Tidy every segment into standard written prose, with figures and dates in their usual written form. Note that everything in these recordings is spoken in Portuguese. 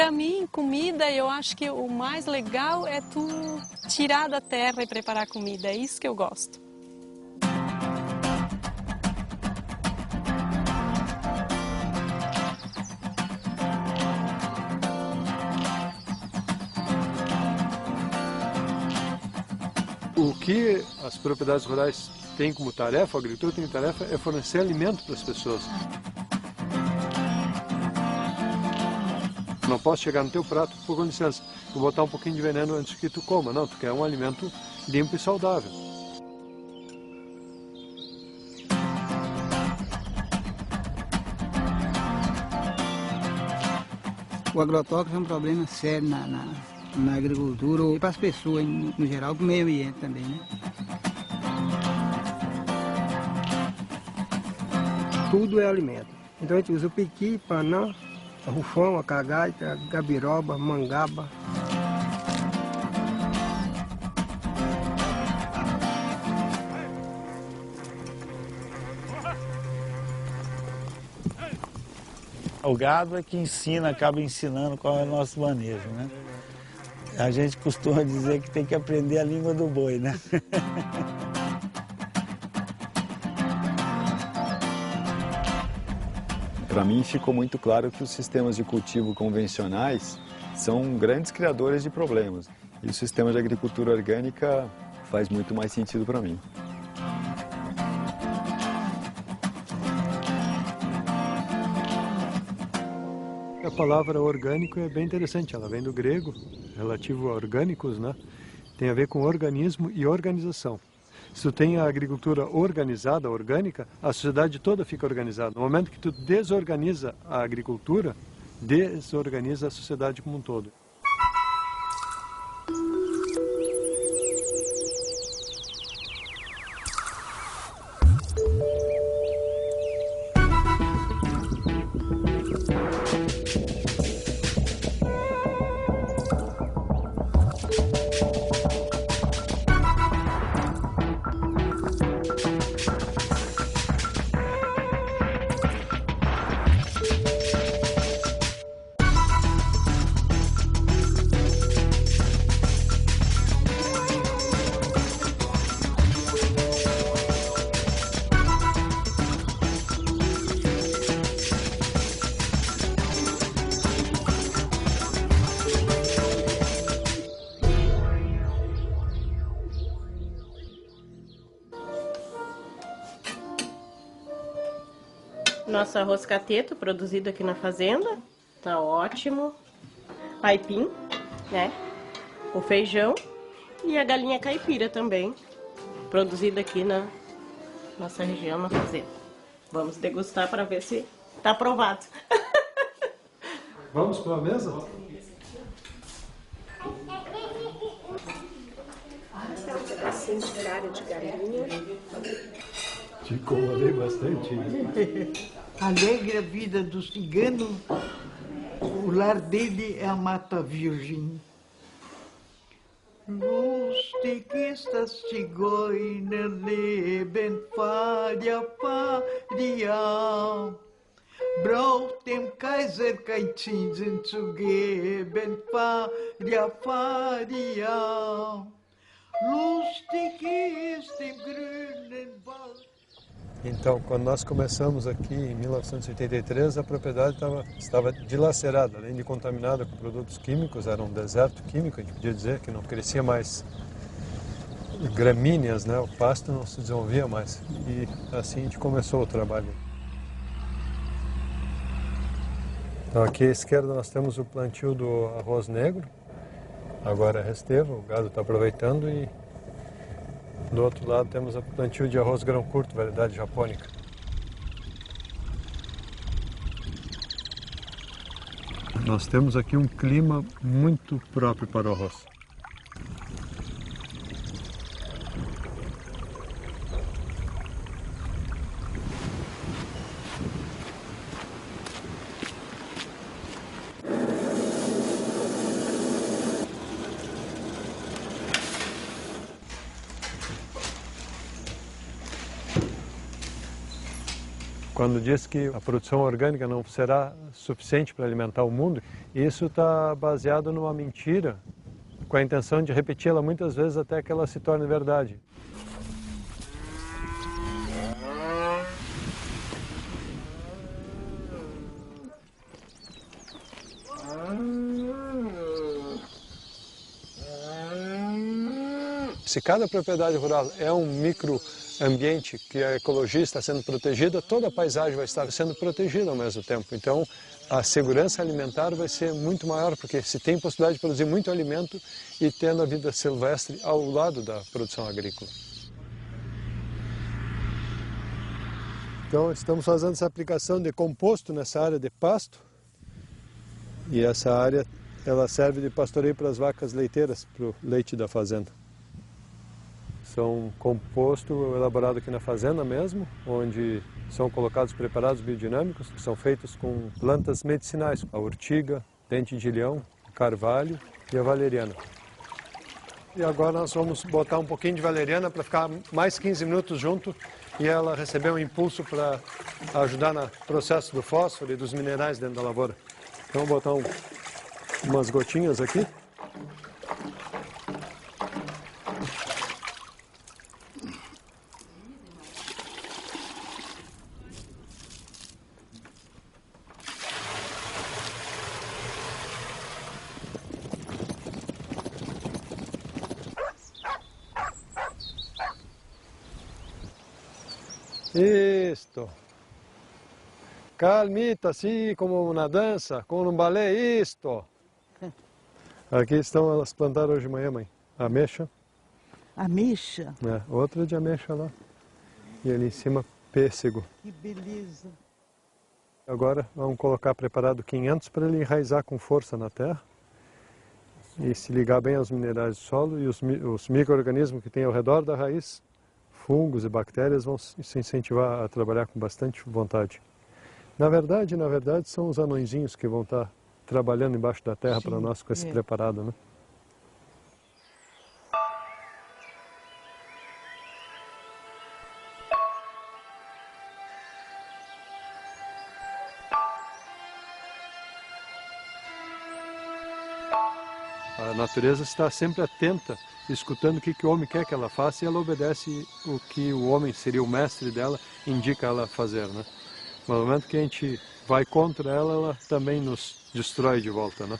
para mim, comida, eu acho que o mais legal é tu tirar da terra e preparar comida. É isso que eu gosto. O que as propriedades rurais têm como tarefa, a agricultura tem tarefa, é fornecer alimento para as pessoas. Não posso chegar no teu prato, com licença, vou botar um pouquinho de veneno antes que tu coma. Não, tu quer um alimento limpo e saudável. O agrotóxico é um problema sério na agricultura e para as pessoas no geral, para o meio ambiente também, né? Tudo é alimento. Então a gente usa o piqui, panã, a rufão, a cagaita, a gabiroba, mangaba. O gado é que ensina, acaba ensinando qual é o nosso manejo, né? A gente costuma dizer que tem que aprender a língua do boi, né? Para mim ficou muito claro que os sistemas de cultivo convencionais são grandes criadores de problemas. E o sistema de agricultura orgânica faz muito mais sentido para mim. A palavra orgânico é bem interessante, ela vem do grego, relativo a orgânicos, né? Tem a ver com organismo e organização. Se tu tem a agricultura organizada, orgânica, a sociedade toda fica organizada. No momento que tu desorganiza a agricultura, desorganiza a sociedade como um todo. Nosso arroz cateto, produzido aqui na fazenda, tá ótimo. Aipim, né? O feijão e a galinha caipira também, produzida aqui na nossa região, na fazenda. Vamos degustar para ver se tá aprovado. Vamos para a mesa? Esse é um pedacinho de carne de galinha. Te incomodei bastante. Alegre a vida do cigano, o lar dele é a Mata Virgem. Lustig ist das Zigeuner Leben, Faria, Faria. Braucht dem Kaiser kein Zinsen zu geben, Faria, Faria. Lustig ist im grünen Wald. Então, quando nós começamos aqui em 1983, a propriedade estava dilacerada, além de contaminada com produtos químicos, era um deserto químico, a gente podia dizer, que não crescia mais gramíneas, né? O pasto não se desenvolvia mais. E assim a gente começou o trabalho. Então, aqui à esquerda nós temos o plantio do arroz negro, agora é restevo, o gado está aproveitando, e do outro lado temos o plantio de arroz grão curto, variedade japônica. Nós temos aqui um clima muito próprio para o arroz. Quando diz que a produção orgânica não será suficiente para alimentar o mundo, isso está baseado numa mentira, com a intenção de repeti-la muitas vezes até que ela se torne verdade. Se cada propriedade rural é um microambiente que a ecologia está sendo protegida, toda a paisagem vai estar sendo protegida ao mesmo tempo. Então, a segurança alimentar vai ser muito maior, porque se tem possibilidade de produzir muito alimento e tendo a vida silvestre ao lado da produção agrícola. Então, estamos fazendo essa aplicação de composto nessa área de pasto. E essa área, ela serve de pastoreio para as vacas leiteiras, para o leite da fazenda. São composto elaborado aqui na fazenda mesmo, onde são colocados preparados biodinâmicos, que são feitos com plantas medicinais, a urtiga, dente de leão, carvalho e a valeriana. E agora nós vamos botar um pouquinho de valeriana para ficar mais 15 minutos junto e ela receber um impulso para ajudar no processo do fósforo e dos minerais dentro da lavoura. Então vou botar umas gotinhas aqui. Isto. Calmita, assim como uma dança, como um balé, isto. Aqui estão, elas plantaram hoje de manhã, mãe. Ameixa. Ameixa? É, outra de ameixa lá. E ali em cima, pêssego. Que beleza. Agora vamos colocar preparado 500 para ele enraizar com força na terra. E se ligar bem aos minerais do solo e os micro-organismos que tem ao redor da raiz. Fungos e bactérias vão se incentivar a trabalhar com bastante vontade. Na verdade, são os anõezinhos que vão estar trabalhando embaixo da terra para nós com esse preparado, né? A natureza está sempre atenta, escutando o que o homem quer que ela faça e ela obedece o que o homem seria o mestre dela, indica ela fazer, né? No momento que a gente vai contra ela, ela também nos destrói de volta, né?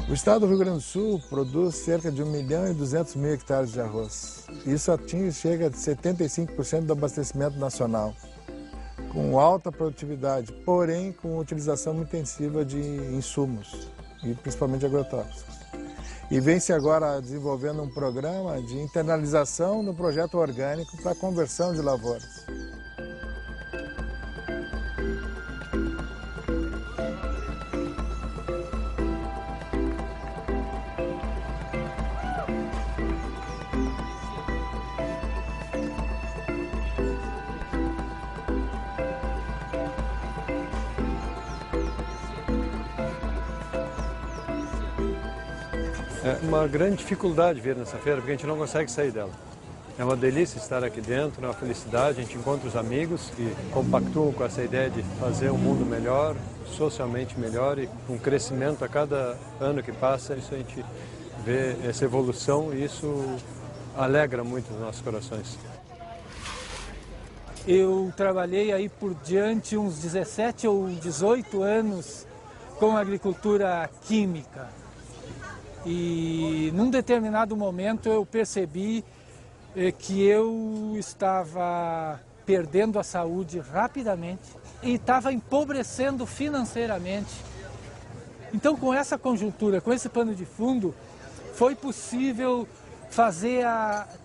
O estado do Rio Grande do Sul produz cerca de 1.200.000 hectares de arroz. Isso chega a 75% do abastecimento nacional, com alta produtividade, porém com utilização intensiva de insumos, e principalmente agrotóxicos. E vem-se agora desenvolvendo um programa de internalização do projeto orgânico para a conversão de lavouras. É uma grande dificuldade vir nessa feira, porque a gente não consegue sair dela. É uma delícia estar aqui dentro, é uma felicidade, a gente encontra os amigos que compactuam com essa ideia de fazer um mundo melhor, socialmente melhor e com crescimento a cada ano que passa, isso a gente vê essa evolução e isso alegra muito os nossos corações. Eu trabalhei aí por diante uns 17 ou 18 anos com agricultura química. E num determinado momento eu percebi que eu estava perdendo a saúde rapidamente e estava empobrecendo financeiramente. Então, com essa conjuntura, com esse pano de fundo, foi possível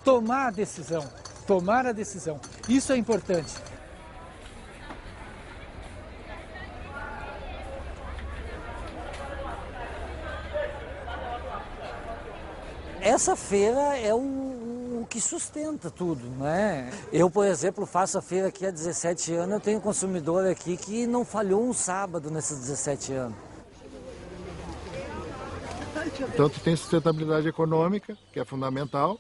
tomar a decisão. Isso é importante. Essa feira é o que sustenta tudo, né? Eu, por exemplo, faço a feira aqui há 17 anos, eu tenho um consumidor aqui que não falhou um sábado nesses 17 anos. Tanto tem sustentabilidade econômica, que é fundamental,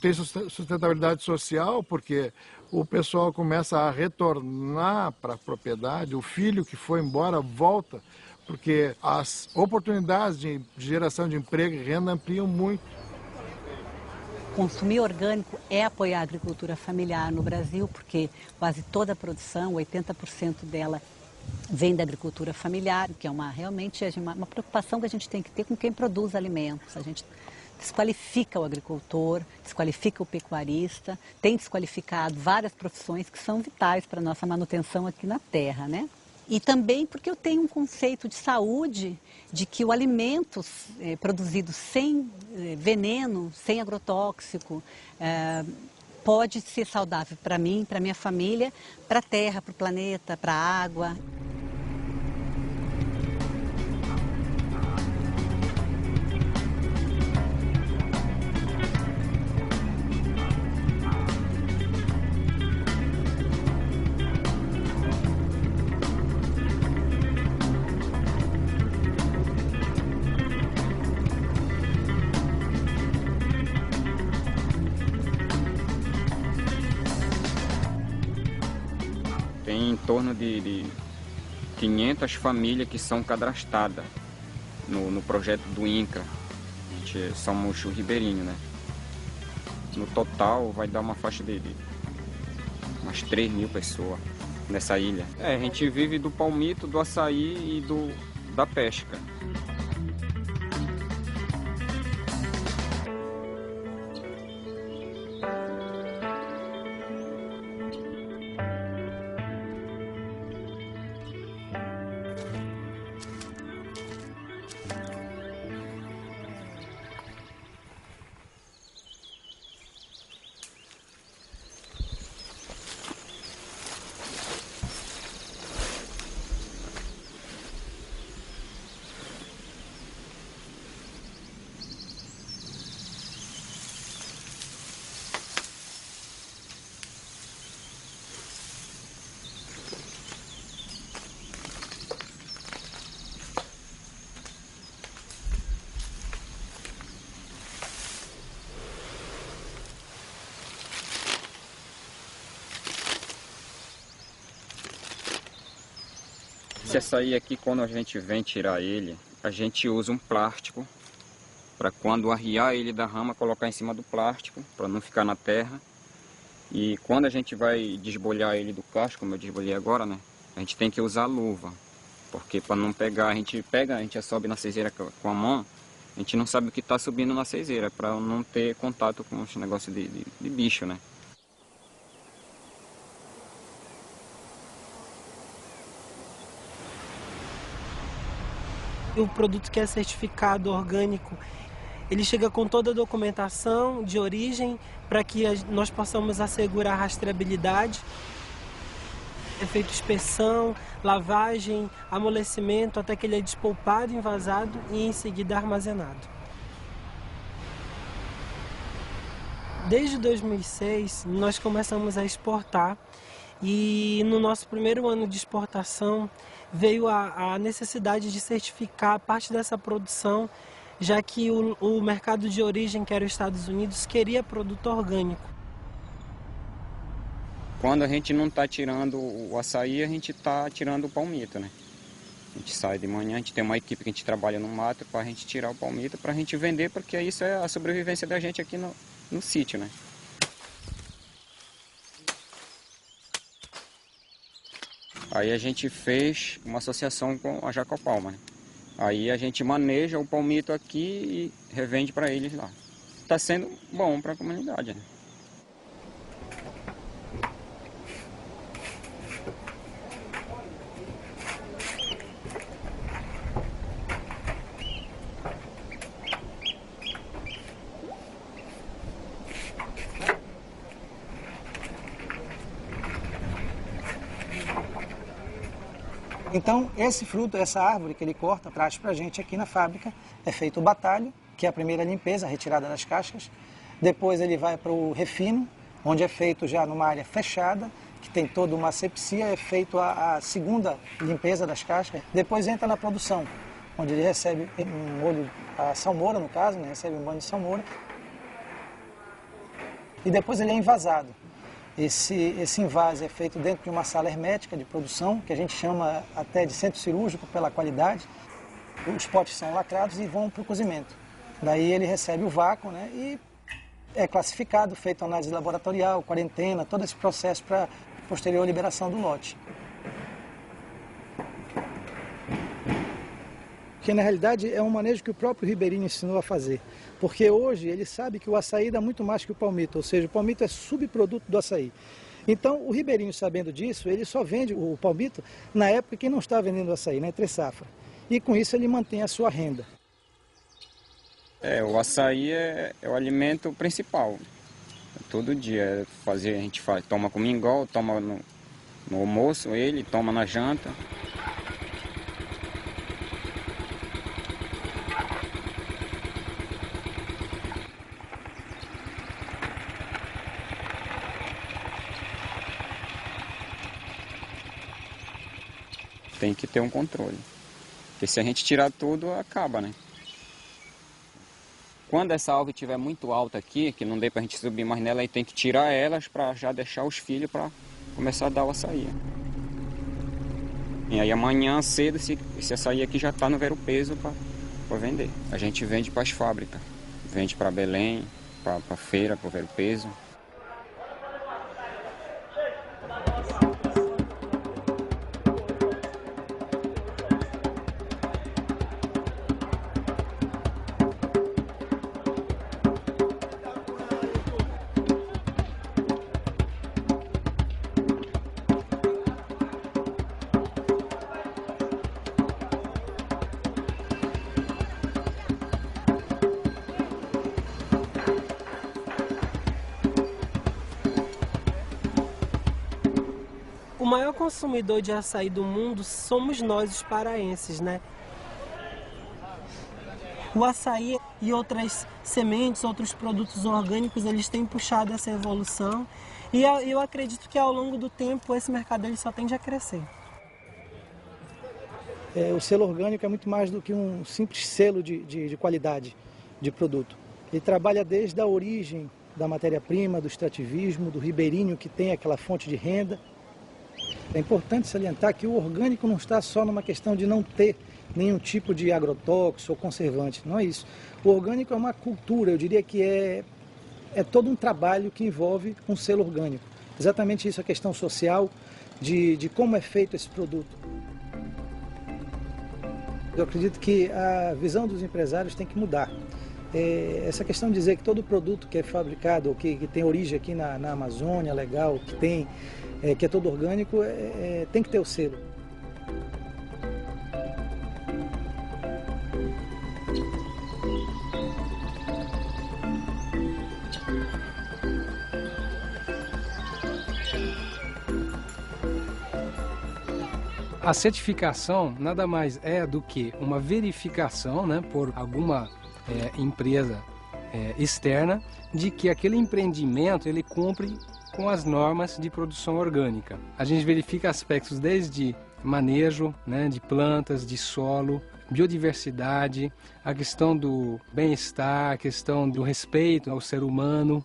Tem sustentabilidade social, porque o pessoal começa a retornar para a propriedade, o filho que foi embora volta, porque as oportunidades de geração de emprego e renda ampliam muito. Consumir orgânico é apoiar a agricultura familiar no Brasil, porque quase toda a produção, 80% dela, vem da agricultura familiar, que é realmente uma preocupação que a gente tem que ter com quem produz alimentos. A gente desqualifica o agricultor, desqualifica o pecuarista, tem desqualificado várias profissões que são vitais para a nossa manutenção aqui na terra, né? E também porque eu tenho um conceito de saúde, de que o alimento produzido sem veneno, sem agrotóxico, pode ser saudável para mim, para minha família, para a terra, para o planeta, para a água. Tem em torno de 500 famílias que são cadastradas no projeto do INCRA. Somos o ribeirinho, né? No total vai dar uma faixa de umas 3.000 pessoas nessa ilha. A gente vive do palmito, do açaí e da pesca. Esse açaí aqui, quando a gente vem tirar ele, a gente usa um plástico para quando arriar ele da rama, colocar em cima do plástico, para não ficar na terra. E quando a gente vai desbolhar ele do casco, como eu desbolhei agora, né? A gente tem que usar luva, porque para não pegar, a gente já sobe na cezeira com a mão, a gente não sabe o que está subindo na cezeira, para não ter contato com os negócios de bicho, né? O produto que é certificado orgânico, ele chega com toda a documentação de origem para que nós possamos assegurar a rastreabilidade. É feita inspeção, lavagem, amolecimento, até que ele é despolpado, envasado e em seguida armazenado. Desde 2006, nós começamos a exportar e no nosso primeiro ano de exportação veio a necessidade de certificar parte dessa produção, já que o mercado de origem, que era os Estados Unidos, queria produto orgânico. Quando a gente não está tirando o açaí, a gente está tirando o palmito, né? A gente sai de manhã, a gente tem uma equipe que a gente trabalha no mato para a gente tirar o palmito, para a gente vender, porque isso é a sobrevivência da gente aqui no sítio, né? Aí a gente fez uma associação com a Jacopalma, né? Aí a gente maneja o palmito aqui e revende para eles lá. Está sendo bom para a comunidade, né? Então, esse fruto, essa árvore que ele corta, traz para a gente aqui na fábrica, é feito o batalho, que é a primeira limpeza, a retirada das cascas. Depois ele vai para o refino, onde é feito já numa área fechada, que tem toda uma asepsia, é feito a segunda limpeza das cascas. Depois entra na produção, onde ele recebe um molho, a salmoura no caso, né? Recebe um banho de salmoura. e depois ele é envasado. Esse invase é feito dentro de uma sala hermética de produção, que a gente chama até de centro cirúrgico pela qualidade. Os potes são lacrados e vão para o cozimento. Daí ele recebe o vácuo, né, e é classificado, feito análise laboratorial, quarentena, todo esse processo para posterior liberação do lote. Que na realidade é um manejo que o próprio Ribeirinho ensinou a fazer. Porque hoje ele sabe que o açaí dá muito mais que o palmito, ou seja, o palmito é subproduto do açaí. Então o Ribeirinho, sabendo disso, ele só vende o palmito na época que não está vendendo o açaí, na entre safra. E com isso ele mantém a sua renda. O açaí é o alimento principal. Todo dia a gente toma com mingau, toma no almoço, ele toma na janta. Tem que ter um controle, porque se a gente tirar tudo, acaba, né? Quando essa árvore estiver muito alta aqui, que não dê pra gente subir mais nela, aí tem que tirar elas para já deixar os filhos para começar a dar o açaí. E aí amanhã cedo, esse açaí aqui já está no ver o peso para vender. A gente vende para as fábricas, vende para Belém, para feira, para o ver o peso. O maior consumidor de açaí do mundo somos nós, os paraenses, né? O açaí e outras sementes, outros produtos orgânicos, eles têm puxado essa evolução. E eu acredito que ao longo do tempo esse mercado ele só tende a crescer. O selo orgânico é muito mais do que um simples selo de qualidade de produto. Ele trabalha desde a origem da matéria-prima, do extrativismo, do ribeirinho que tem aquela fonte de renda. É importante salientar que o orgânico não está só numa questão de não ter nenhum tipo de agrotóxico ou conservante, não é isso. O orgânico é uma cultura, eu diria que é todo um trabalho que envolve um selo orgânico. Exatamente isso, a questão social, de como é feito esse produto. Eu acredito que a visão dos empresários tem que mudar. Essa questão de dizer que todo produto que é fabricado, ou que tem origem aqui na Amazônia, legal, que é todo orgânico, tem que ter o selo. A certificação nada mais é do que uma verificação, né, por alguma empresa externa de que aquele empreendimento ele cumpre com as normas de produção orgânica. A gente verifica aspectos desde manejo, né, de plantas, de solo, biodiversidade, a questão do bem-estar, a questão do respeito ao ser humano.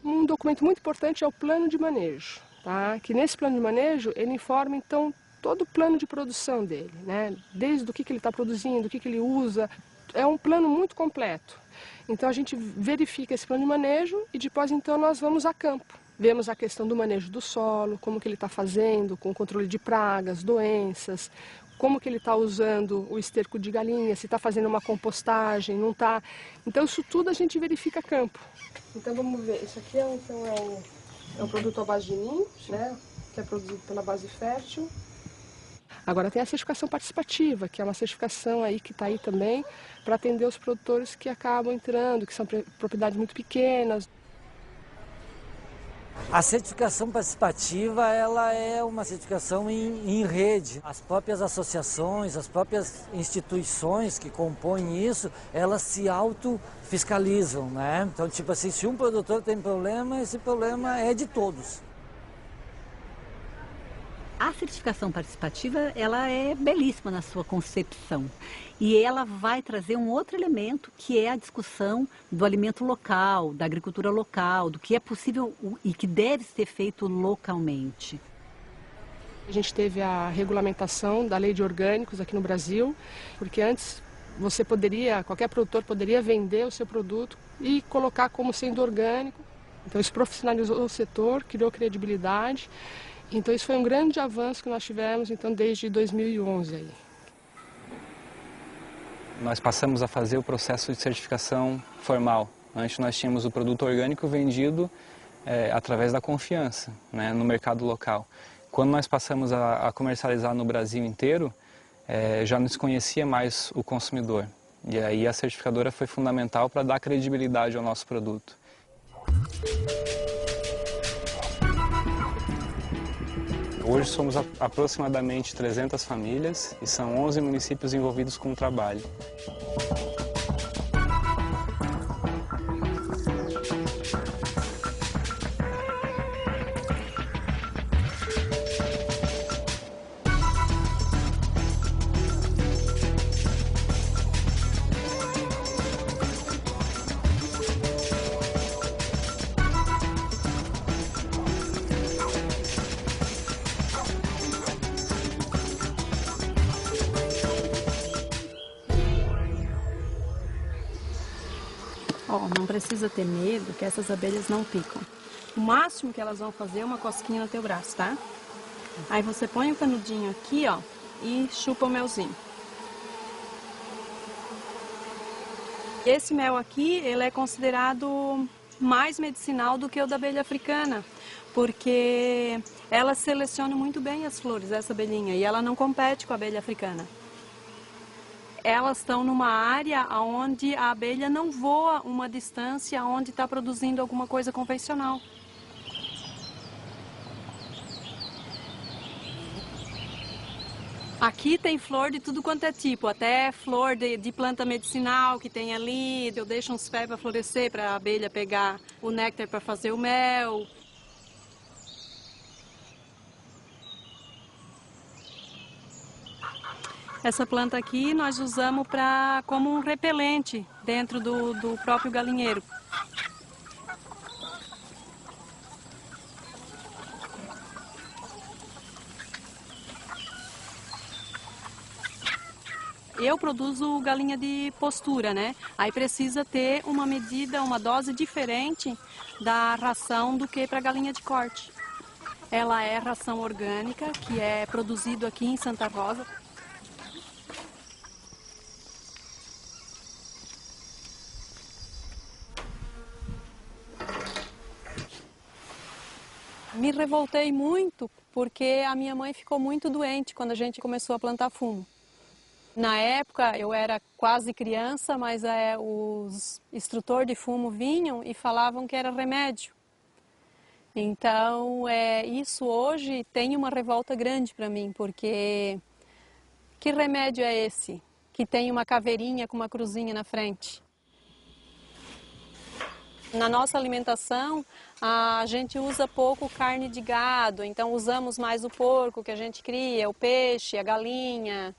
Um documento muito importante é o plano de manejo, tá? Que nesse plano de manejo ele informa então todo o plano de produção dele, né? Desde o que ele está produzindo, o que ele usa. É um plano muito completo. Então a gente verifica esse plano de manejo e depois então nós vamos a campo. Vemos a questão do manejo do solo, como que ele está fazendo, com o controle de pragas, doenças, como que ele está usando o esterco de galinha, se está fazendo uma compostagem, não está. Então isso tudo a gente verifica a campo. Então vamos ver, isso aqui é um produto à base de ninho, né, que é produzido pela Base Fértil. Agora tem a certificação participativa, que é uma certificação aí que está aí também para atender os produtores que acabam entrando, que são propriedades muito pequenas. A certificação participativa ela é uma certificação em rede. As próprias associações, as próprias instituições que compõem isso, elas se autofiscalizam, né? Então, tipo assim, se um produtor tem problema, esse problema é de todos. A certificação participativa, ela é belíssima na sua concepção e ela vai trazer um outro elemento que é a discussão do alimento local, da agricultura local, do que é possível e que deve ser feito localmente. A gente teve a regulamentação da lei de orgânicos aqui no Brasil, porque antes qualquer produtor poderia vender o seu produto e colocar como sendo orgânico. Então isso profissionalizou o setor, criou credibilidade. Então isso foi um grande avanço que nós tivemos então, desde 2011. Aí. Nós passamos a fazer o processo de certificação formal. Antes nós tínhamos o produto orgânico vendido através da confiança, né, no mercado local. Quando nós passamos a comercializar no Brasil inteiro, já não se conhecia mais o consumidor. E aí a certificadora foi fundamental para dar credibilidade ao nosso produto. Hoje somos aproximadamente 300 famílias e são 11 municípios envolvidos com o trabalho. Não precisa ter medo que essas abelhas não picam. O máximo que elas vão fazer é uma cosquinha no teu braço, tá? Aí você põe o canudinho aqui, ó, e chupa o melzinho. Esse mel aqui, ele é considerado mais medicinal do que o da abelha africana, porque ela seleciona muito bem as flores, essa abelhinha, e ela não compete com a abelha africana. Elas estão numa área onde a abelha não voa uma distância onde está produzindo alguma coisa convencional. Aqui tem flor de tudo quanto é tipo, até flor de planta medicinal que tem ali. Eu deixo uns pés para florescer, para a abelha pegar o néctar para fazer o mel. Essa planta aqui nós usamos como um repelente dentro do próprio galinheiro. Eu produzo galinha de postura, né? Aí precisa ter uma medida, uma dose diferente da ração do que para galinha de corte. Ela é ração orgânica, que é produzido aqui em Santa Rosa. Me revoltei muito porque a minha mãe ficou muito doente quando a gente começou a plantar fumo. Na época eu era quase criança, mas os instrutores de fumo vinham e falavam que era remédio. Então isso hoje tem uma revolta grande para mim, porque que remédio é esse que tem uma caveirinha com uma cruzinha na frente? Na nossa alimentação, a gente usa pouco carne de gado, então usamos mais o porco que a gente cria, o peixe, a galinha,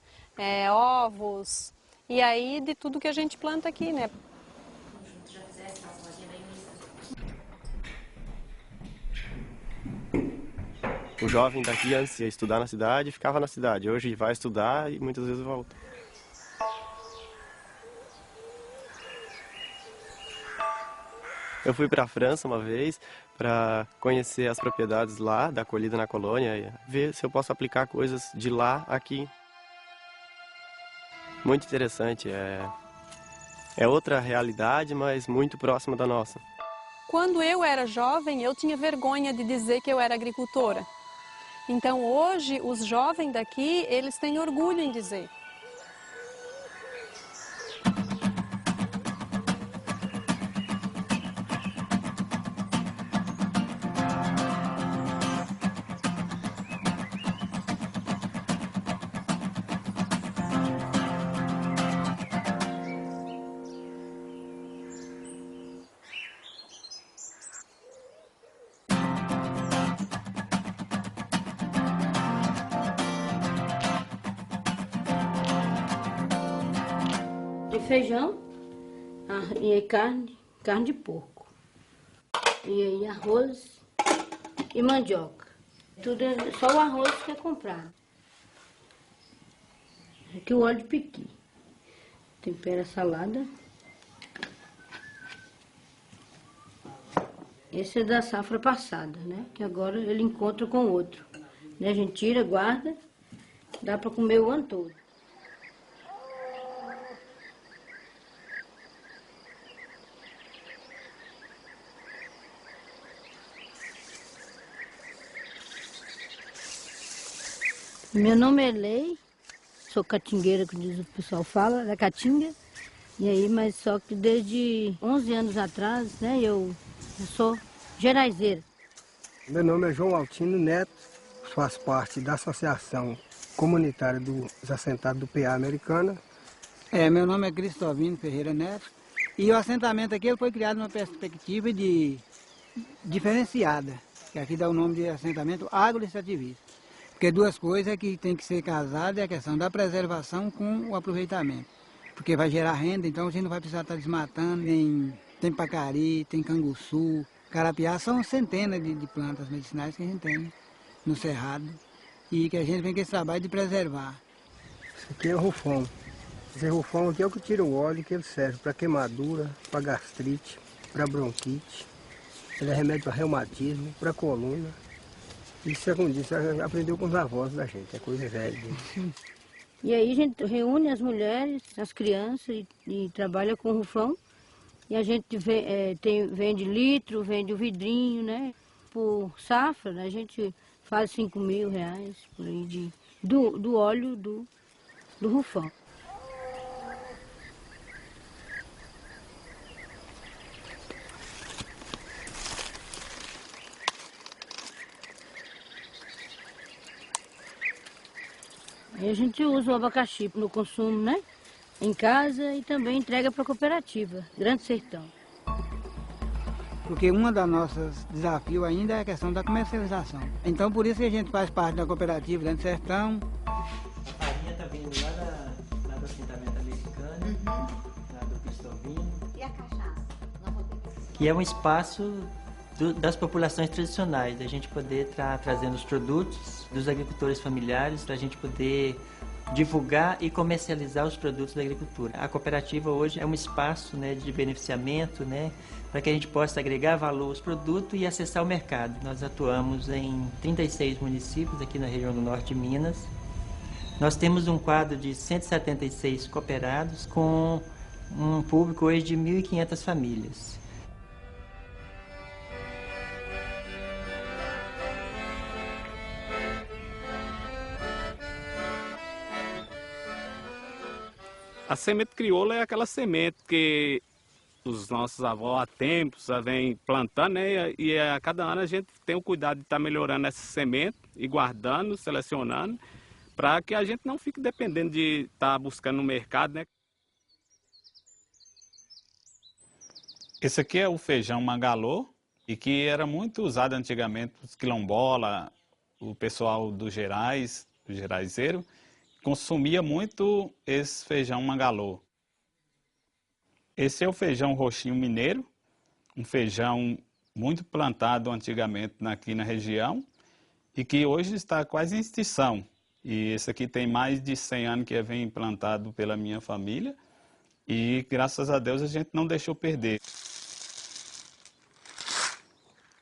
ovos, e aí de tudo que a gente planta aqui, né? O jovem daqui antes ia estudar na cidade, ficava na cidade. Hoje vai estudar e muitas vezes volta. Eu fui para a França uma vez para conhecer as propriedades lá da colhida na colônia e ver se eu posso aplicar coisas de lá aqui. Muito interessante, é outra realidade, mas muito próxima da nossa. Quando eu era jovem, eu tinha vergonha de dizer que eu era agricultora. Então hoje, os jovens daqui, eles têm orgulho em dizer. feijão e aí carne de porco. E aí arroz e mandioca. Tudo é só o arroz que é comprado. Aqui o óleo de piqui. Tempera a salada. Esse é da safra passada, né? Que agora ele encontra com outro. Né? A gente tira, guarda, dá para comer o ano todo. Meu nome é Lei, sou catingueira, que o pessoal fala, da Caatinga. E aí, mas só que desde 11 anos atrás, né, eu sou geraizeira. Meu nome é João Altino Neto, faço parte da Associação Comunitária dos Assentados do PA Americana. Meu nome é Cristovino Ferreira Neto e o assentamento aqui ele foi criado numa perspectiva diferenciada, que aqui dá o nome de assentamento agroextrativista. Porque duas coisas que tem que ser casadas é a questão da preservação com o aproveitamento. Porque vai gerar renda, então a gente não vai precisar estar desmatando, tem pacari, tem canguçu, carapiá, são centenas de plantas medicinais que a gente tem no cerrado e que a gente vem com esse trabalho de preservar. Isso aqui é o rufão. Esse rufão aqui é o que tira o óleo, que ele serve para queimadura, para gastrite, para bronquite. Ele é remédio para reumatismo, para coluna. Isso é como disse, aprendeu com os avós da gente, é coisa velha. E aí a gente reúne as mulheres, as crianças e trabalha com rufão. E a gente vende litro, vende o vidrinho, né? Por safra, né? A gente faz R$5.000 por aí do óleo do rufão. Aí a gente usa o abacaxi no consumo, né? Em casa e também entrega para a cooperativa, Grande Sertão. Porque um dos nossos desafios ainda é a questão da comercialização. Então por isso que a gente faz parte da cooperativa Grande Sertão. A farinha está vindo lá do assentamento americano, lá do Cristovino. E a cachaça? Que é um espaço das populações tradicionais, a gente poder estar trazendo os produtos dos agricultores familiares, para a gente poder divulgar e comercializar os produtos da agricultura. A cooperativa hoje é um espaço, né, de beneficiamento, né, para que a gente possa agregar valor aos produtos e acessar o mercado. Nós atuamos em 36 municípios aqui na região do norte de Minas. Nós temos um quadro de 176 cooperados com um público hoje de 1.500 famílias. A semente crioula é aquela semente que os nossos avós há tempos já vêm plantando, né? E a cada ano a gente tem o cuidado de estar melhorando essa semente e guardando, selecionando, para que a gente não fique dependendo de estar buscando no mercado, né? Esse aqui é o feijão mangalô, e que era muito usado antigamente os quilombola, o pessoal dos Gerais, o geraizeiro, consumia muito esse feijão mangalô. Esse é o feijão roxinho mineiro, um feijão muito plantado antigamente aqui na região e que hoje está quase em extinção. E esse aqui tem mais de 100 anos que vem plantado pela minha família e graças a Deus a gente não deixou perder.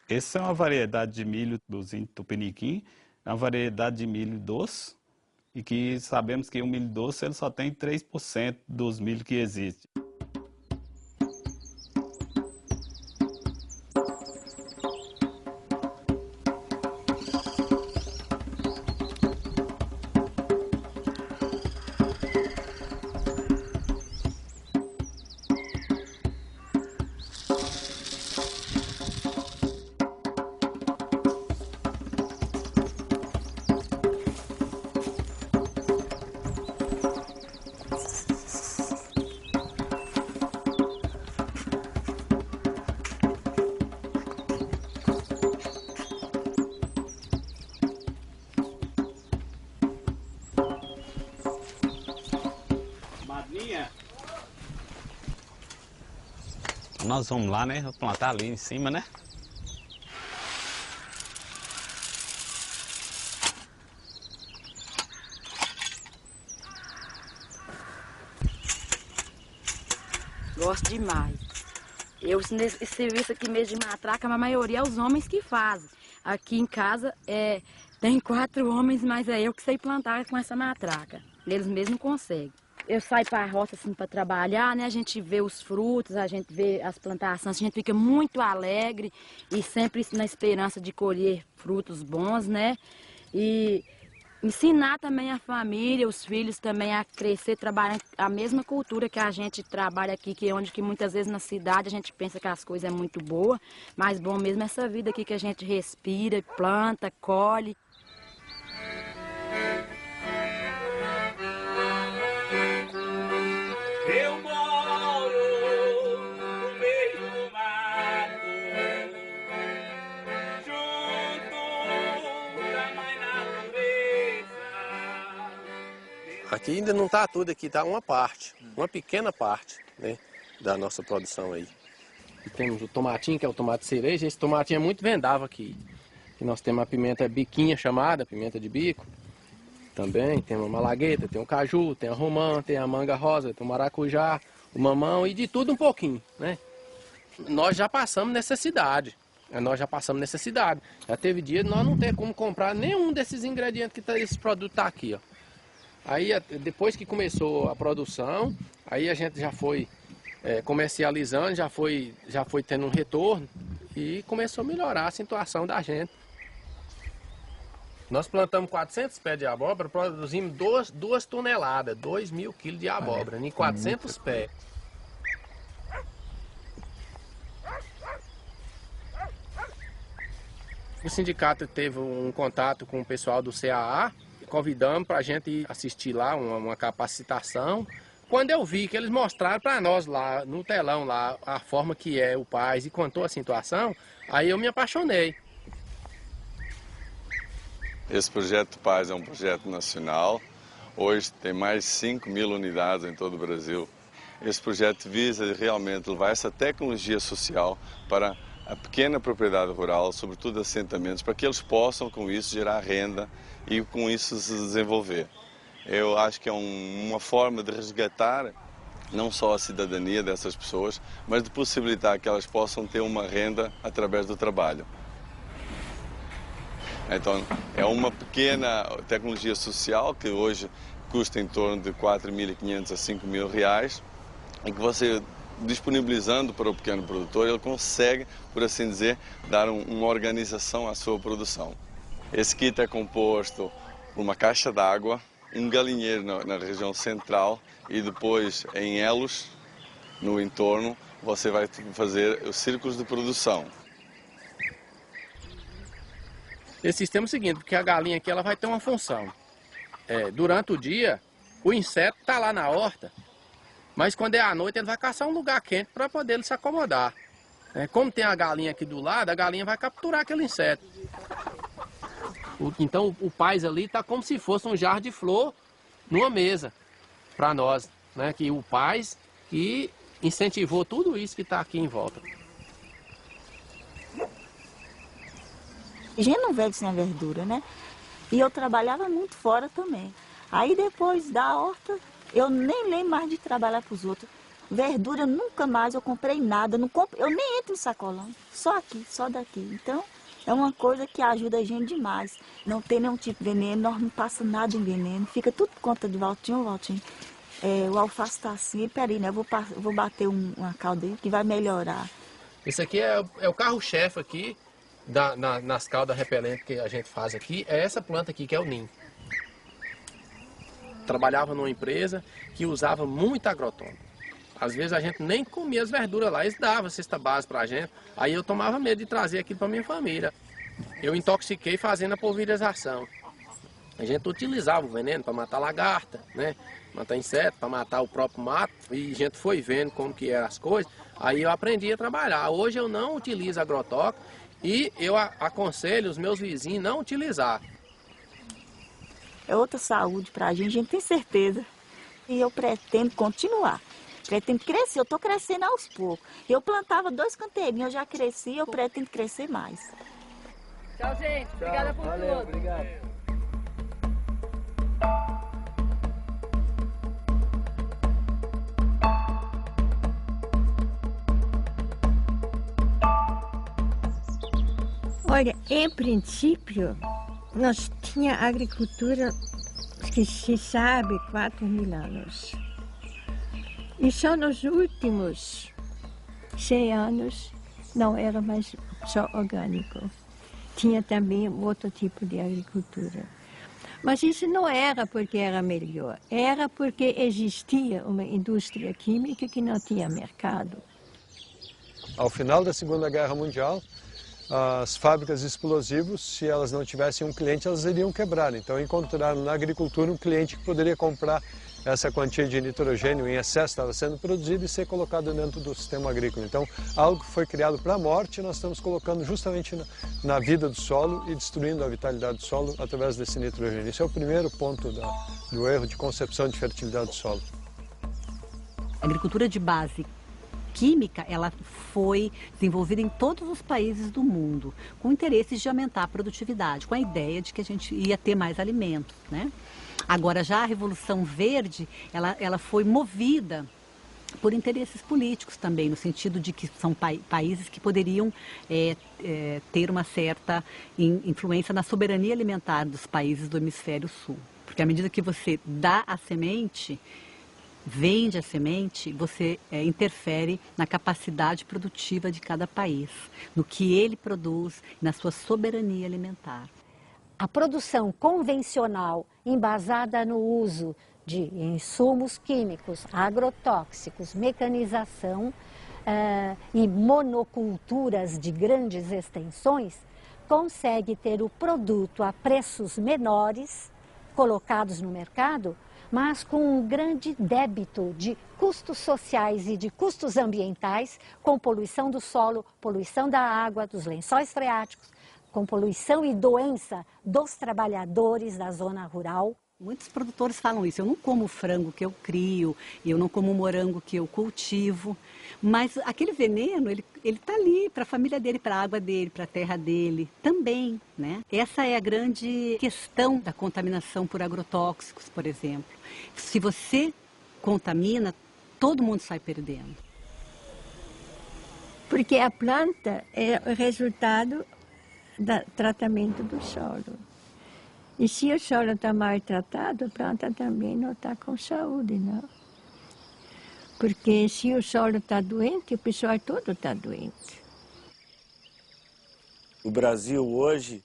Essa é uma variedade de milho dos índios Tupiniquim, é uma variedade de milho doce, e que sabemos que o milho doce ele só tem 3% dos milho que existem. Nós vamos lá, né? Plantar ali em cima, né? Gosto demais. Esse serviço aqui mesmo de matraca, a maioria é os homens que fazem. Aqui em casa tem 4 homens, mas é eu que sei plantar com essa matraca. Eles mesmos conseguem. Eu saio para a roça assim para trabalhar, né? A gente vê os frutos, a gente vê as plantações, a gente fica muito alegre e sempre na esperança de colher frutos bons, né? E ensinar também a família, os filhos também a crescer, trabalhar a mesma cultura que a gente trabalha aqui, que é onde que muitas vezes na cidade a gente pensa que as coisas é muito boa, mas bom mesmo é essa vida aqui que a gente respira, planta, colhe. Eu moro no meio do mato, junto da mãe natureza. Aqui ainda não está tudo, aqui está uma parte, uma pequena parte, né, da nossa produção aí. E temos o tomatinho, que é o tomate cereja. Esse tomatinho é muito vendável aqui. E nós temos a pimenta biquinha chamada, pimenta de bico. Também tem uma malagueta, tem o caju, tem a romã, tem a manga rosa, tem o maracujá, o mamão e de tudo um pouquinho, né? Nós já passamos necessidade. Já teve dia de nós não ter como comprar nenhum desses ingredientes que esse produto tá aqui, ó. Aí depois que começou a produção, aí a gente já foi comercializando, já foi tendo um retorno e começou a melhorar a situação da gente. Nós plantamos 400 pés de abóbora, produzimos 2 toneladas, 2.000 quilos de abóbora, em 400 pés. O sindicato teve um contato com o pessoal do CAA, convidamos para a gente ir assistir lá uma capacitação. Quando eu vi que eles mostraram para nós lá, no telão lá, a forma que é o PAIS e contou a situação, aí eu me apaixonei. Esse projeto PAIS é um projeto nacional. Hoje tem mais de 5.000 unidades em todo o Brasil. Esse projeto visa realmente levar essa tecnologia social para a pequena propriedade rural, sobretudo assentamentos, para que eles possam com isso gerar renda e com isso se desenvolver. Eu acho que é uma forma de resgatar não só a cidadania dessas pessoas, mas de possibilitar que elas possam ter uma renda através do trabalho. Então, é uma pequena tecnologia social que hoje custa em torno de 4.500 a 5.000 reais, e que você, disponibilizando para o pequeno produtor, ele consegue, por assim dizer, dar uma organização à sua produção. Esse kit é composto por uma caixa d'água, um galinheiro na região central e depois em elos no entorno você vai fazer os círculos de produção. Esse sistema é o seguinte, porque a galinha aqui ela vai ter uma função. Durante o dia, o inseto está lá na horta, mas quando é à noite ele vai caçar um lugar quente para poder ele se acomodar. Como tem a galinha aqui do lado, a galinha vai capturar aquele inseto. Então o PAIS ali está como se fosse um jarro de flor numa mesa para nós, né? Que o PAIS que incentivou tudo isso que está aqui em volta. A gente não vive sem a verdura, né? E eu trabalhava muito fora também. Aí depois da horta, eu nem lembro mais de trabalhar para os outros. Verdura, nunca mais eu comprei nada. Eu nem entro em sacolão. Só aqui, só daqui. Então, é uma coisa que ajuda a gente demais. Não tem nenhum tipo de veneno, nós não passamos nada em veneno. Fica tudo por conta de Valtinho. O alface está assim. Peraí, né? Eu vou bater uma calda aí que vai melhorar. Esse aqui é o carro-chefe aqui. Nas caudas repelentes que a gente faz aqui, é essa planta aqui que é o ninho. Trabalhava numa empresa que usava muito agrotônico. Às vezes a gente nem comia as verduras lá, eles davam cesta base pra gente. Aí eu tomava medo de trazer aquilo pra minha família. Eu intoxiquei fazendo a pulverização. A gente utilizava o veneno para matar lagarta, né? Matar inseto, para matar o próprio mato. E a gente foi vendo como que eram as coisas. Aí eu aprendi a trabalhar. Hoje eu não utilizo agrotóxico. E eu aconselho os meus vizinhos não utilizar. É outra saúde para a gente tem certeza. E eu pretendo continuar. Pretendo crescer, eu estou crescendo aos poucos. Eu plantava 2 canteirinhos, eu já cresci, eu pretendo crescer mais. Tchau, gente. Obrigada por tudo. Obrigado. Olha, em princípio, nós tínhamos agricultura, que se sabe, 4.000 anos. E só nos últimos 100 anos não era mais só orgânico. Tinha também outro tipo de agricultura. Mas isso não era porque era melhor, era porque existia uma indústria química que não tinha mercado. Ao final da Segunda Guerra Mundial, as fábricas de explosivos, se elas não tivessem um cliente, elas iriam quebrar. Então encontraram na agricultura um cliente que poderia comprar essa quantia de nitrogênio em excesso, estava sendo produzido e ser colocado dentro do sistema agrícola. Então, algo que foi criado para a morte, nós estamos colocando justamente na vida do solo e destruindo a vitalidade do solo através desse nitrogênio. Esse é o primeiro ponto do erro de concepção de fertilidade do solo. A agricultura de base química, ela foi desenvolvida em todos os países do mundo, com interesses de aumentar a produtividade, com a ideia de que a gente ia ter mais alimento, né? Agora, já a Revolução Verde, ela foi movida por interesses políticos também, no sentido de que são países que poderiam ter uma certa influência na soberania alimentar dos países do hemisfério sul. Porque à medida que você dá a semente, vende a semente, você interfere na capacidade produtiva de cada país, no que ele produz, na sua soberania alimentar. A produção convencional, embasada no uso de insumos químicos, agrotóxicos, mecanização e monoculturas de grandes extensões, consegue ter o produto a preços menores, colocados no mercado, mas com um grande débito de custos sociais e de custos ambientais, com poluição do solo, poluição da água, dos lençóis freáticos, com poluição e doença dos trabalhadores da zona rural. Muitos produtores falam isso, eu não como o frango que eu crio, eu não como o morango que eu cultivo, mas aquele veneno, ele está ali para a família dele, para a água dele, para a terra dele também, né? Essa é a grande questão da contaminação por agrotóxicos, por exemplo. Se você contamina, todo mundo sai perdendo. Porque a planta é o resultado do tratamento do solo. E se o solo está mal tratado, a planta também não está com saúde, não. Porque se o solo está doente, o pessoal todo está doente. O Brasil hoje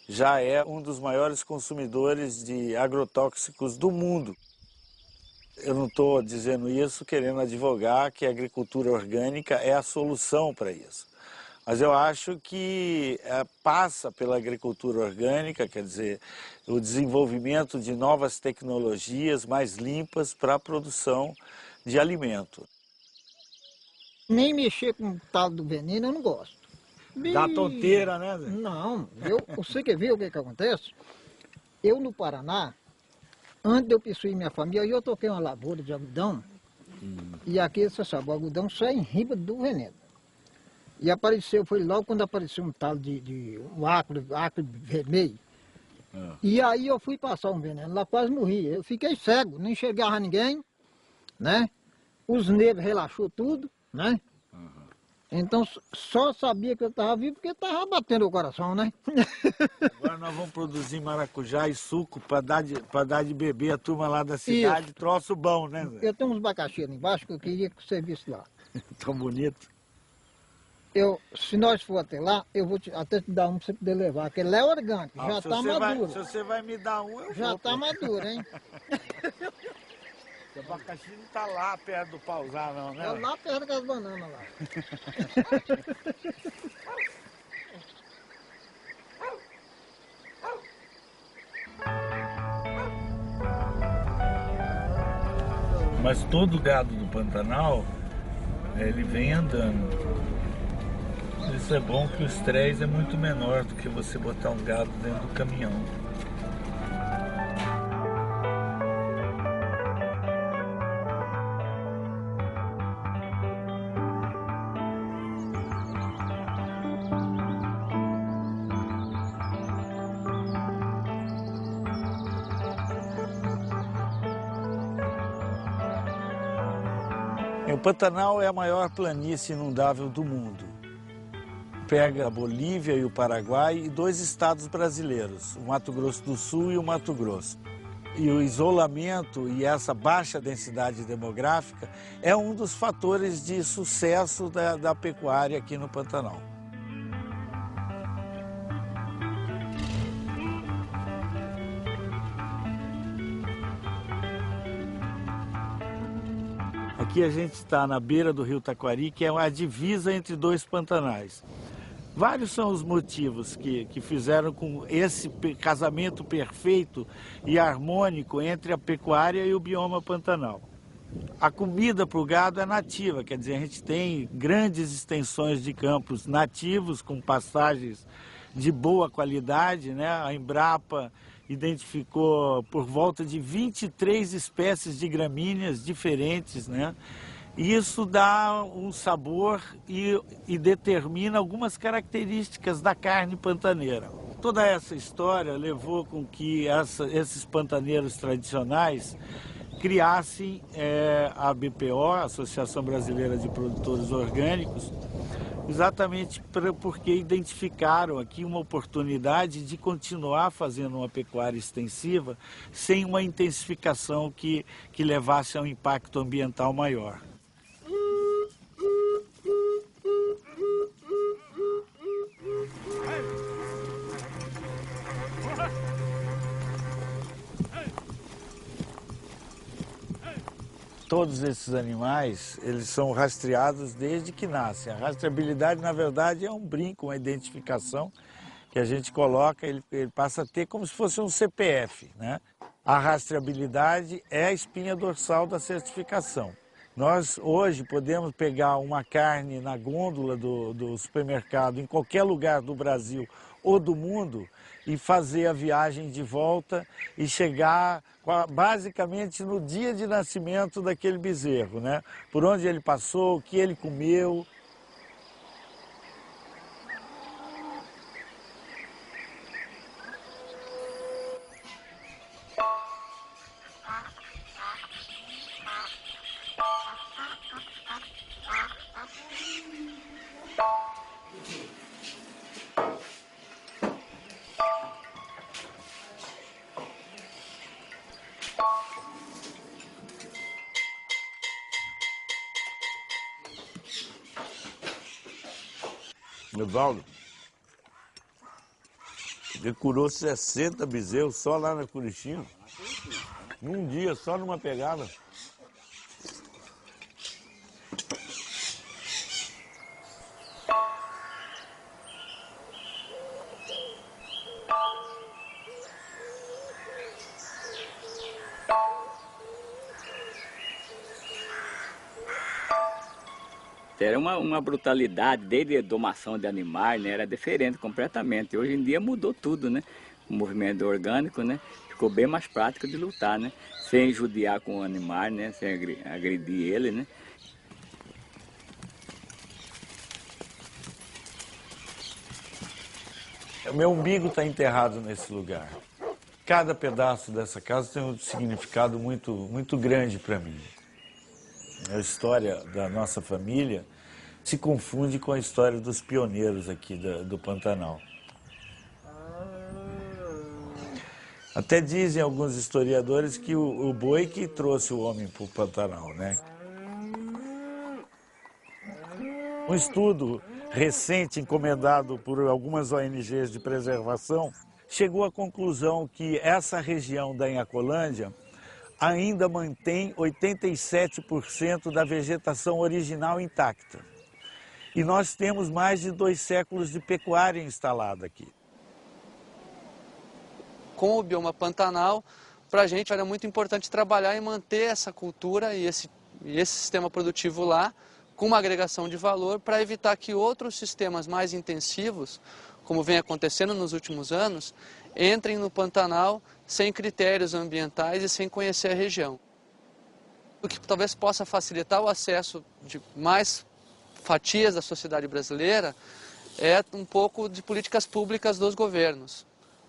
já é um dos maiores consumidores de agrotóxicos do mundo. Eu não estou dizendo isso querendo advogar que a agricultura orgânica é a solução para isso. Mas eu acho que passa pela agricultura orgânica, quer dizer, o desenvolvimento de novas tecnologias mais limpas para a produção de alimento. Nem mexer com o tal do veneno eu não gosto. Dá tonteira, né, Zé? Não, você quer ver o que acontece? Eu no Paraná, antes de eu possuir minha família, eu toquei uma lavoura de algodão, e aqui, você sabe, o algodão sai em riba do veneno. E apareceu, foi logo quando apareceu um tal de um acre vermelho. E aí eu fui passar um veneno, lá quase morri. Eu fiquei cego, não enxergava ninguém, né? Os nervos relaxou tudo, né? Então só sabia que eu estava vivo porque estava batendo o coração, né? Agora nós vamos produzir maracujá e suco para dar de beber a turma lá da cidade. Isso. Troço bom, né, Zé? Eu tenho uns abacaxi ali embaixo que eu queria que você visse lá. Tão bonito. Se nós for até lá, eu vou até te dar um para você poder levar, porque ele é orgânico, já está maduro. Se você vai me dar um, eu já vou. Já está maduro, hein? O abacaxi não está lá perto do pausar, não, né? É lá perto das bananas lá. Mas todo gado do Pantanal, ele vem andando. Isso é bom que o estresse é muito menor do que você botar um gado dentro do caminhão. O Pantanal é a maior planície inundável do mundo. Pega a Bolívia e o Paraguai e 2 estados brasileiros, o Mato Grosso do Sul e o Mato Grosso. E o isolamento e essa baixa densidade demográfica é um dos fatores de sucesso da pecuária aqui no Pantanal. Aqui a gente está na beira do rio Taquari, que é a divisa entre 2 pantanais. Vários são os motivos que fizeram com esse casamento perfeito e harmônico entre a pecuária e o bioma pantanal. A comida para o gado é nativa, quer dizer, a gente tem grandes extensões de campos nativos com pastagens de boa qualidade, né? A Embrapa identificou por volta de 23 espécies de gramíneas diferentes, né? Isso dá um sabor e determina algumas características da carne pantaneira. Toda essa história levou com que esses pantaneiros tradicionais criassem a BPO, a Associação Brasileira de Produtores Orgânicos, exatamente porque identificaram aqui uma oportunidade de continuar fazendo uma pecuária extensiva sem uma intensificação que levasse a um impacto ambiental maior. Todos esses animais, eles são rastreados desde que nascem. A rastreabilidade, na verdade, é um brinco, uma identificação que a gente coloca, ele passa a ter como se fosse um CPF, né? A rastreabilidade é a espinha dorsal da certificação. Nós, hoje, podemos pegar uma carne na gôndola do supermercado, em qualquer lugar do Brasil ou do mundo, e fazer a viagem de volta e chegar basicamente no dia de nascimento daquele bezerro, né? Por onde ele passou, o que ele comeu. Evaldo, ele curou 60 bezerros só lá na Curitiba, num dia, só numa pegada. Era uma brutalidade, desde a domação de animais, né? Era diferente completamente. Hoje em dia mudou tudo, né? O movimento orgânico, né? Ficou bem mais prático de lutar, né? Sem judiar com o animal, né? Sem agredir ele, né? O meu umbigo está enterrado nesse lugar. Cada pedaço dessa casa tem um significado muito grande para mim. A história da nossa família se confunde com a história dos pioneiros aqui do Pantanal. Até dizem alguns historiadores que o boi que trouxe o homem para o Pantanal, né? Um estudo recente, encomendado por algumas ONGs de preservação, chegou à conclusão que essa região da Inhacolândia ainda mantém 87% da vegetação original intacta. E nós temos mais de 2 séculos de pecuária instalada aqui. Com o bioma Pantanal, para a gente era muito importante trabalhar e manter essa cultura e esse sistema produtivo lá, com uma agregação de valor, para evitar que outros sistemas mais intensivos, como vem acontecendo nos últimos anos, entrem no Pantanal sem critérios ambientais e sem conhecer a região. O que talvez possa facilitar o acesso de mais fatias da sociedade brasileira é um pouco de políticas públicas dos governos.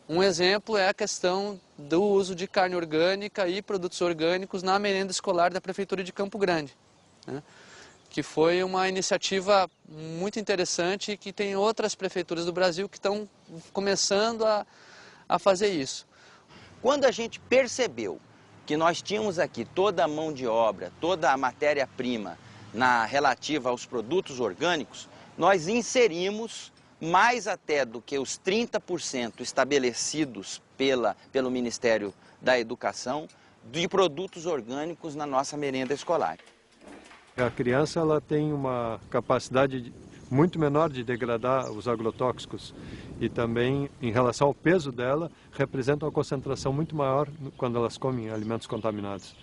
Um exemplo é a questão do uso de carne orgânica e produtos orgânicos na merenda escolar da Prefeitura de Campo Grande, né? que foi uma iniciativa muito interessante e que tem outras prefeituras do Brasil que estão começando a fazer isso. Quando a gente percebeu que nós tínhamos aqui toda a mão de obra, toda a matéria-prima relativa aos produtos orgânicos, nós inserimos mais até do que os 30% estabelecidos pelo Ministério da Educação de produtos orgânicos na nossa merenda escolar. A criança ela tem uma capacidade muito menor de degradar os agrotóxicos e também, em relação ao peso dela, representa uma concentração muito maior quando elas comem alimentos contaminados.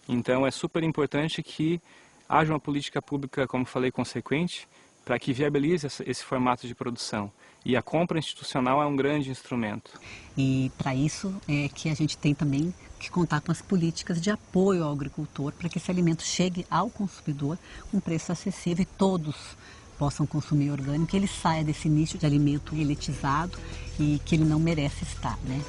Então é super importante que haja uma política pública, como falei, consequente, para que viabilize esse formato de produção. E a compra institucional é um grande instrumento. E para isso é que a gente tem também que contar com as políticas de apoio ao agricultor para que esse alimento chegue ao consumidor com preço acessível e todos possam consumir orgânico, que ele saia desse nicho de alimento elitizado e que ele não merece estar, né?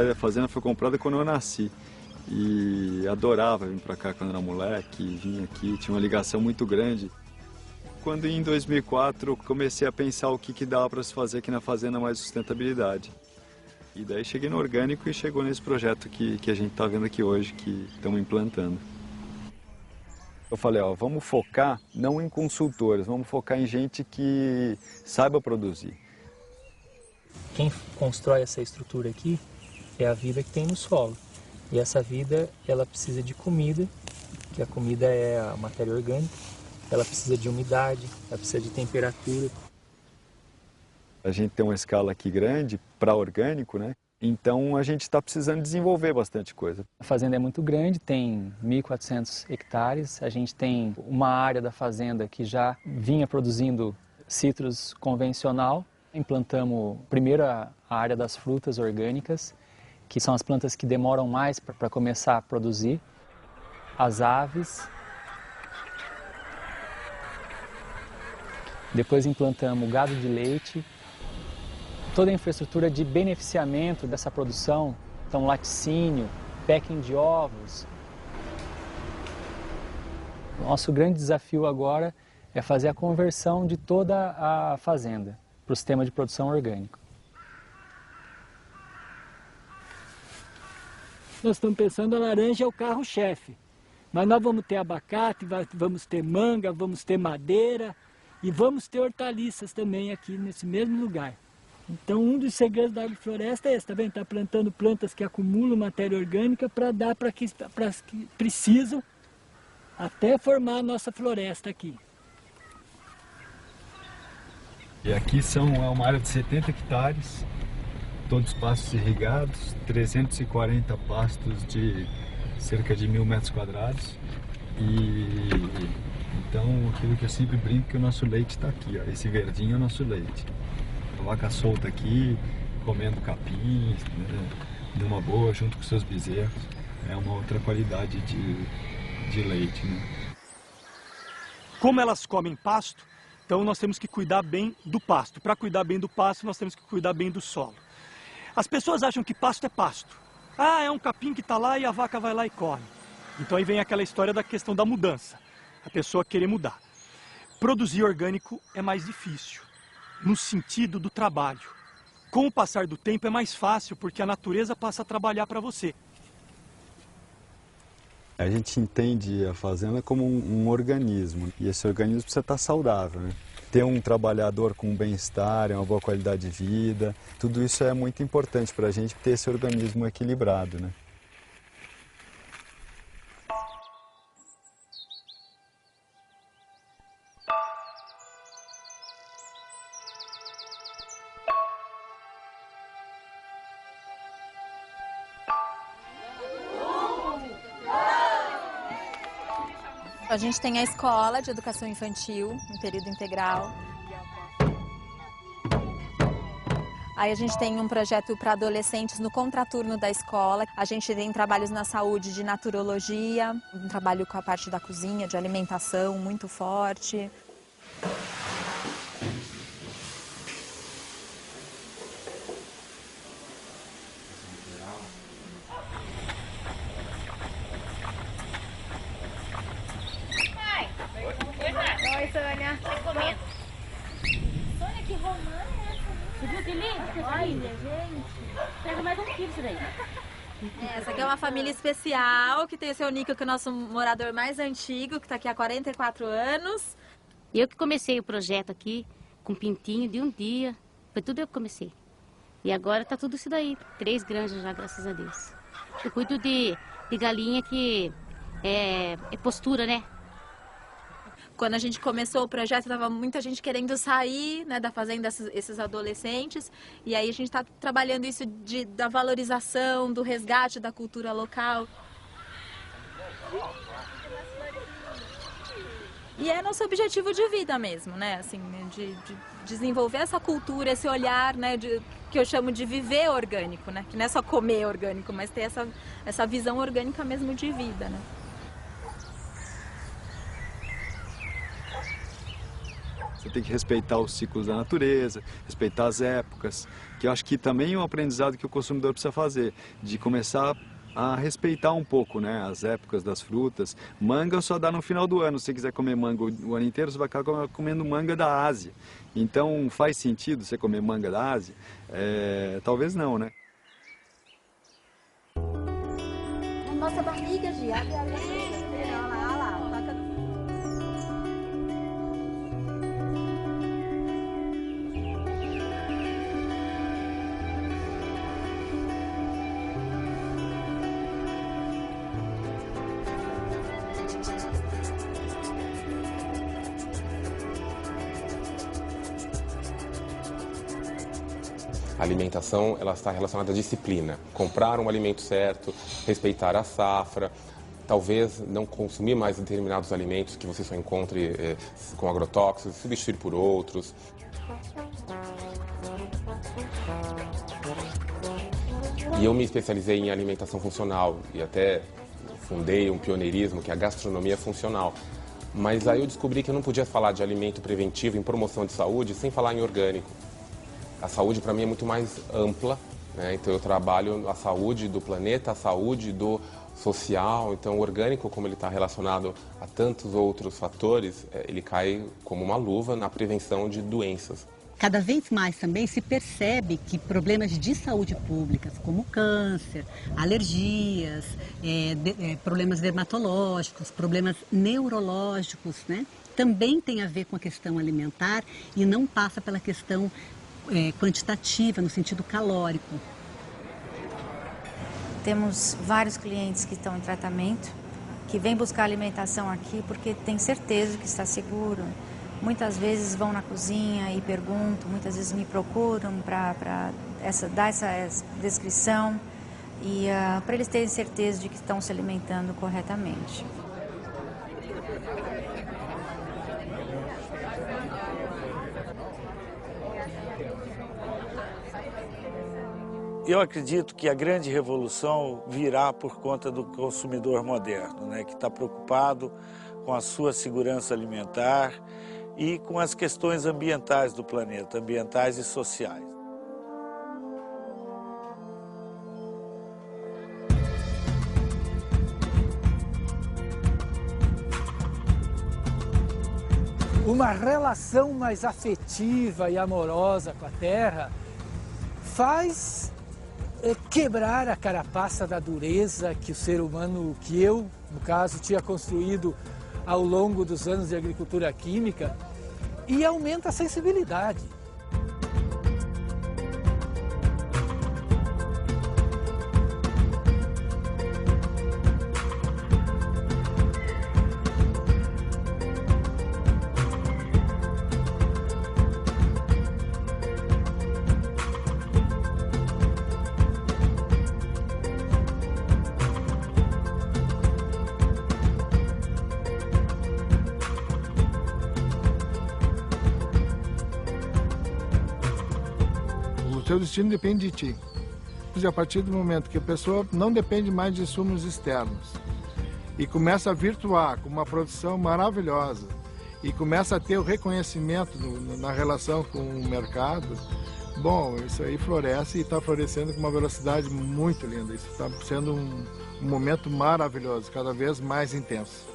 A fazenda foi comprada quando eu nasci e adorava vir para cá quando era moleque, vinha aqui, tinha uma ligação muito grande. Quando em 2004 comecei a pensar o que dava para se fazer aqui na fazenda mais sustentabilidade. E daí cheguei no orgânico e chegou nesse projeto que a gente está vendo aqui hoje, que estamos implantando. Eu falei, ó, vamos focar não em consultores, vamos focar em gente que saiba produzir. Quem constrói essa estrutura aqui é a vida que tem no solo. E essa vida, ela precisa de comida, que a comida é a matéria orgânica, ela precisa de umidade, ela precisa de temperatura. A gente tem uma escala aqui grande para orgânico, né? Então a gente está precisando desenvolver bastante coisa. A fazenda é muito grande, tem 1.400 hectares, a gente tem uma área da fazenda que já vinha produzindo citros convencional. Implantamos primeiro a área das frutas orgânicas, que são as plantas que demoram mais para começar a produzir, as aves. Depois implantamos o gado de leite, toda a infraestrutura de beneficiamento dessa produção, então laticínio, packing de ovos. Nosso grande desafio agora é fazer a conversão de toda a fazenda para o sistema de produção orgânico. Nós estamos pensando a laranja é o carro-chefe, mas nós vamos ter abacate, vamos ter manga, vamos ter madeira e vamos ter hortaliças também aqui nesse mesmo lugar. Então um dos segredos da agrofloresta é esse, tá vendo? Está plantando plantas que acumulam matéria orgânica para dar para que precisam até formar a nossa floresta aqui. E aqui é uma área de 70 hectares, todos pastos irrigados, 340 pastos de cerca de 1.000 metros quadrados. E então aquilo que eu sempre brinco que o nosso leite está aqui, ó, esse verdinho é o nosso leite. A vaca solta aqui, comendo capim, né, de uma boa, junto com seus bezerros. É uma outra qualidade de leite, né? Como elas comem pasto, então nós temos que cuidar bem do pasto. Para cuidar bem do pasto, nós temos que cuidar bem do solo. As pessoas acham que pasto é pasto. Ah, é um capim que está lá e a vaca vai lá e come. Então aí vem aquela história da questão da mudança. A pessoa querer mudar. Produzir orgânico é mais difícil, no sentido do trabalho. Com o passar do tempo é mais fácil, porque a natureza passa a trabalhar para você. A gente entende a fazenda como um organismo, e esse organismo precisa estar saudável, né? Ter um trabalhador com bem-estar, uma boa qualidade de vida, tudo isso é muito importante para a gente ter esse organismo equilibrado, né? A gente tem a escola de educação infantil, em período integral. Aí a gente tem um projeto para adolescentes no contraturno da escola. A gente tem trabalhos na saúde de naturologia, um trabalho com a parte da cozinha, de alimentação muito forte. Oi, Sônia. Sônia, que romã é essa? Você viu que lindo? Olha, gente. Pega mais um quilo isso daí. Essa aqui é uma família especial, que tem o seu Nico, que é o nosso morador mais antigo, que está aqui há 44 anos. Eu que comecei o projeto aqui, com pintinho de um dia. Foi tudo eu que comecei. E agora tá tudo isso daí. 3 granjas já, graças a Deus. Eu cuido de galinha que é postura, né? Quando a gente começou o projeto, estava muita gente querendo sair, né, da fazenda, esses adolescentes. E aí a gente está trabalhando isso da valorização, do resgate da cultura local. E é nosso objetivo de vida mesmo, né? Assim, de desenvolver essa cultura, esse olhar, né, que eu chamo de viver orgânico, né? Que não é só comer orgânico, mas ter essa visão orgânica mesmo de vida, né? Você tem que respeitar os ciclos da natureza, respeitar as épocas, que eu acho que também é um aprendizado que o consumidor precisa fazer, de começar a respeitar um pouco, né, as épocas das frutas. Manga só dá no final do ano. Se você quiser comer manga o ano inteiro, você vai acabar comendo manga da Ásia. Então, faz sentido você comer manga da Ásia? Talvez não, né? Nossa barriga, Gi, abre a luz. Olha lá, toca no... A alimentação, ela está relacionada à disciplina. Comprar um alimento certo, respeitar a safra, talvez não consumir mais determinados alimentos que você só encontre com agrotóxicos, substituir por outros. E eu me especializei em alimentação funcional e até fundei um pioneirismo que é a gastronomia funcional. Mas aí eu descobri que eu não podia falar de alimento preventivo em promoção de saúde sem falar em orgânico. A saúde para mim é muito mais ampla, né? Então eu trabalho a saúde do planeta, a saúde do social. Então o orgânico, como ele está relacionado a tantos outros fatores, ele cai como uma luva na prevenção de doenças. Cada vez mais também se percebe que problemas de saúde pública, como câncer, alergias, problemas dermatológicos, problemas neurológicos, né, também tem a ver com a questão alimentar e não passa pela questão quantitativa, no sentido calórico. Temos vários clientes que estão em tratamento, que vêm buscar alimentação aqui porque tem certeza que está seguro. Muitas vezes vão na cozinha e perguntam, muitas vezes me procuram para dar essa descrição e para eles terem certeza de que estão se alimentando corretamente. Eu acredito que a grande revolução virá por conta do consumidor moderno, né, que está preocupado com a sua segurança alimentar e com as questões ambientais do planeta, ambientais e sociais. Uma relação mais afetiva e amorosa com a terra faz quebrar a carapaça da dureza que o ser humano, que eu, no caso, tinha construído ao longo dos anos de agricultura química, e aumenta a sensibilidade. teu destino depende de ti. E a partir do momento que a pessoa não depende mais de insumos externos e começa a virtuar com uma produção maravilhosa e começa a ter o reconhecimento na relação com o mercado, bom, isso aí floresce e está florescendo com uma velocidade muito linda. Isso está sendo um momento maravilhoso, cada vez mais intenso.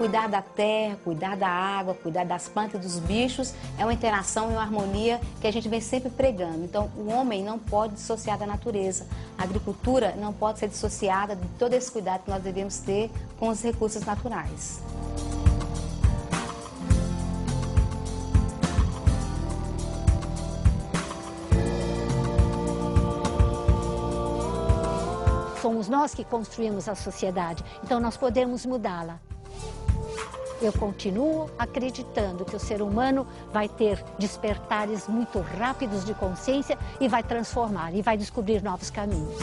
Cuidar da terra, cuidar da água, cuidar das plantas e dos bichos é uma interação e uma harmonia que a gente vem sempre pregando. Então, o homem não pode dissociar da natureza. A agricultura não pode ser dissociada de todo esse cuidado que nós devemos ter com os recursos naturais. Somos nós que construímos a sociedade, então nós podemos mudá-la. Eu continuo acreditando que o ser humano vai ter despertares muito rápidos de consciência e vai transformar, e vai descobrir novos caminhos.